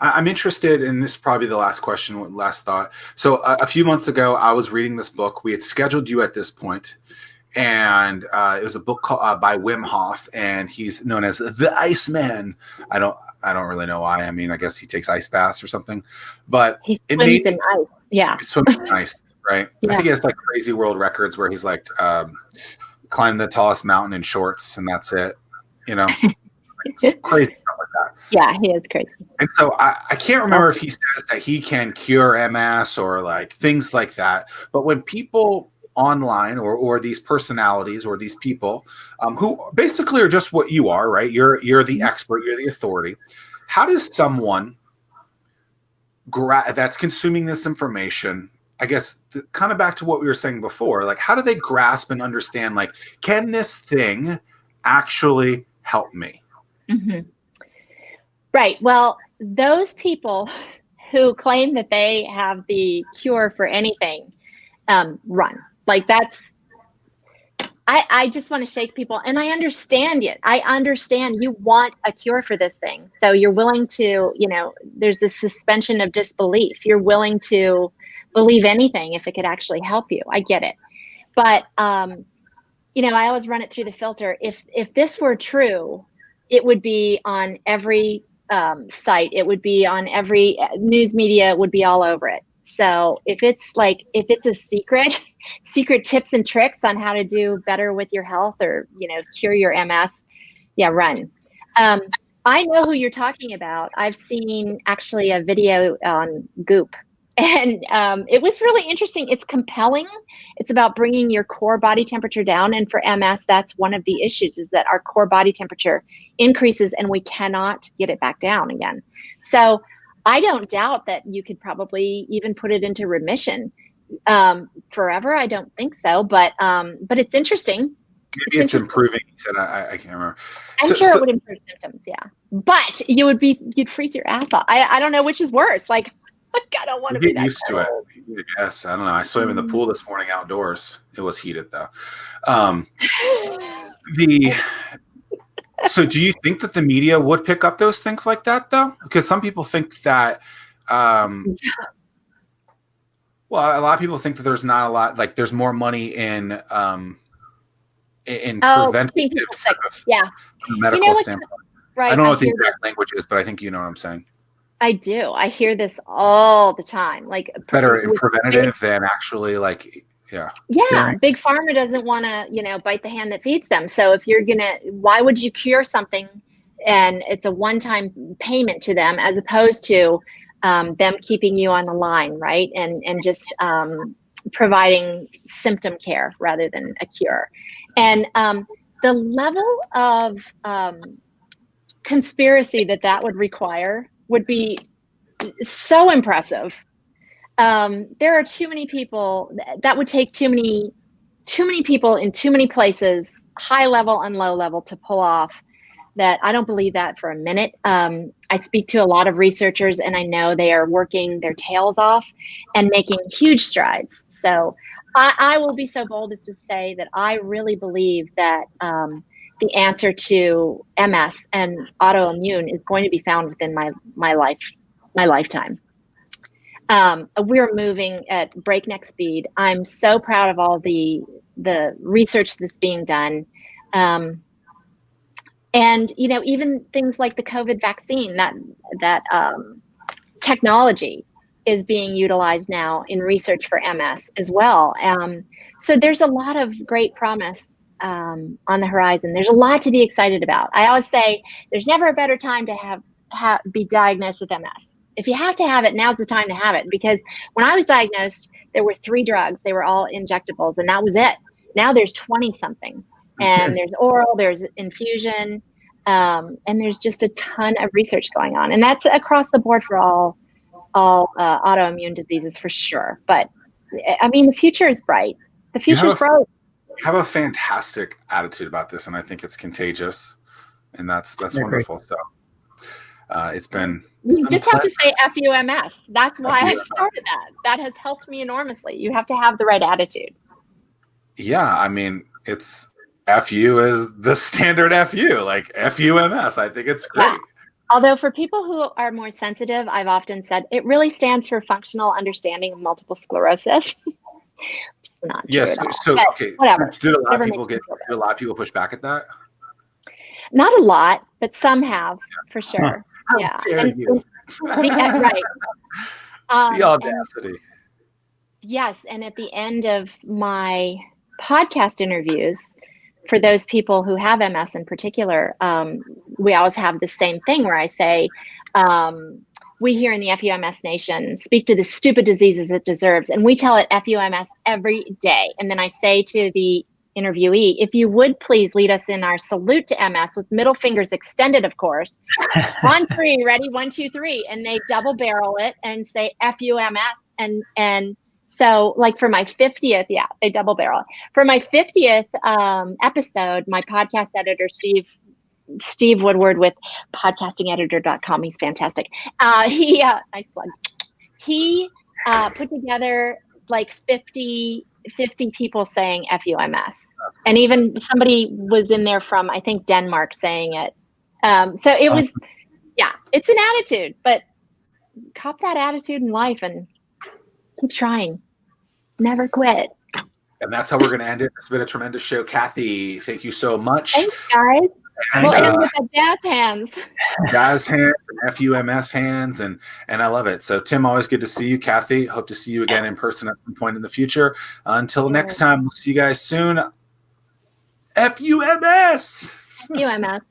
I'm interested in this. Probably the last question, last thought. So a few months ago, I was reading this book. We had scheduled you at this point, and it was a book called, by Wim Hof, and he's known as the Iceman. I don't really know why. I mean, I guess he takes ice baths or something, but He it swims made in ice. Yeah. he swims in ice, right? Yeah. I think he has like crazy world records where he's like climbing the tallest mountain in shorts, and that's it. You know, like, crazy stuff like that. Yeah, he is crazy. And so I can't remember if he says that he can cure MS or like things like that. But when people online or these personalities or these people who basically are just what you are, right? You're the expert, you're the authority. How does someone that's consuming this information, I guess, kind of back to what we were saying before, like how do they grasp and understand, like, can this thing actually help me? Mm-hmm. Right. Well, those people who claim that they have the cure for anything, run. Like that's, I just want to shake people, and I understand it. I understand you want a cure for this thing. So you're willing to, there's this suspension of disbelief. You're willing to believe anything if it could actually help you. I get it. But, I always run it through the filter. If this were true, it would be on every site. It would be on every news media. It would be all over it. So if it's a secret tips and tricks on how to do better with your health or, cure your MS, yeah, run. I know who you're talking about. I've seen actually a video on Goop, and it was really interesting. It's compelling. It's about bringing your core body temperature down. And for MS, that's one of the issues, is that our core body temperature increases and we cannot get it back down again. So I don't doubt that you could probably even put it into remission forever. I don't think so, but it's interesting. Maybe it's improving. He said, I can't remember. I'm sure it would improve symptoms. Yeah. But you'd freeze your ass off. I don't know which is worse. Like, I don't want to be that used to it. Yes. I don't know. I swam in the pool this morning outdoors. It was heated though. So do you think that the media would pick up those things like that though? Because some people think that, well, a lot of people think that there's not a lot, like there's more money in preventative sort of medical standpoint. Right. I don't know what the exact language is, but I think you know what I'm saying. I do. I hear this all the time. Like better in preventative than actually like, yeah. Yeah. Big pharma doesn't want to, bite the hand that feeds them. So if you're why would you cure something and it's a one-time payment to them as opposed to them keeping you on the line, right? And just providing symptom care rather than a cure. And the level of conspiracy that would require would be so impressive. There are too many people that would take too many people in too many places, high level and low level, to pull off that. I don't believe that for a minute. I speak to a lot of researchers, and I know they are working their tails off and making huge strides. So I will be so bold as to say that I really believe that the answer to MS and autoimmune is going to be found within my lifetime. We're moving at breakneck speed. I'm so proud of all the research that's being done. And, even things like the COVID vaccine, that technology is being utilized now in research for MS as well. So there's a lot of great promise on the horizon. There's a lot to be excited about. I always say there's never a better time to be diagnosed with MS. If you have to have it, now's the time to have it. Because when I was diagnosed, there were 3 drugs. They were all injectables, and that was it. Now there's 20 something, and there's oral, there's infusion, and there's just a ton of research going on. And that's across the board for all autoimmune diseases for sure. But I mean, the future is bright. The future is bright. You have a fantastic attitude about this, and I think it's contagious, and that's wonderful. So it's been. You just have to say FUMS. That's why I started that. That has helped me enormously. You have to have the right attitude. Yeah, I mean, it's FU is the standard FU, like FUMS. I think it's great. Although for people who are more sensitive, I've often said it really stands for functional understanding of multiple sclerosis. It's not true Yes. at all. So But okay. whatever. Did a lot of Whatever people makes you feel did a lot of people push back at that? Not a lot, but some have for sure. How Yeah. dare you? Right. The And audacity. yes, and at the end of my podcast interviews, for those people who have MS in particular, we always have the same thing where I say, we here in the FUMS nation speak to the stupid diseases it deserves, and we tell it FUMS every day. And then I say to the interviewee, if you would please lead us in our salute to MS with middle fingers extended, of course. On three, ready? 1, 2, 3. And they double barrel it and say FUMS. And so like for my 50th, yeah, they double barrel. For my 50th episode, my podcast editor, Steve Woodward with podcastingeditor.com. He's fantastic. Nice plug. He put together like 50 people saying FUMS. And even somebody was in there from, I think, Denmark saying it. So it was, yeah, it's an attitude, but cop that attitude in life and keep trying. Never quit. And that's how we're going to end it. It's been a tremendous show. Kathy, thank you so much. Thanks, guys. And, we'll end with the jazz hands. Jazz hands and FUMS hands, and I love it. So, Tim, always good to see you. Kathy, hope to see you again in person at some point in the future. Until next time, we'll see you guys soon. FUMS. FUMS.